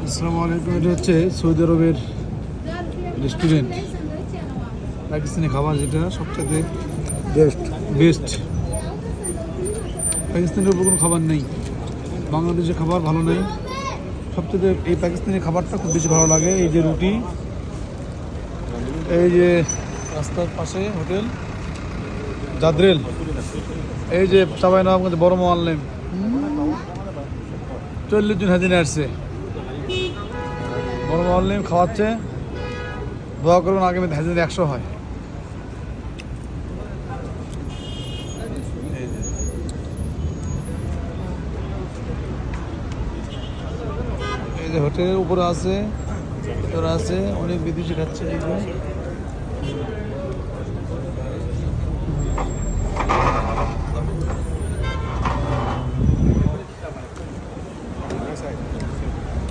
আসসালামু আলাইকুম। এটা হচ্ছে সৌদি আরবের রেস্টুরেন্ট। পাকিস্তানি খাবার যেটা সবচেয়ে বেস্ট। পাকিস্তানের উপর কোনো খাবার নেই, বাংলাদেশের খাবার ভালো নেই। সবচেয়ে এই পাকিস্তানি খাবারটা খুব বেশি ভালো লাগে। এই যে রুটি, এই যে রাস্তার পাশে হোটেল জাদ্রেল, এই যে চাবাই নবাবগঞ্জ বড় মোয়াল্লেম, 40 জন হাজিনে আসছে। বড় মোয়াল্লেম খাওয়াচ্ছে, দোয়া করবেন আগামীতে হাজিনে 100 হয়। এই যে হোটেলের উপরে আছে, ভিতরে আছে, অনেক বিদেশি খাচ্ছে। এই যে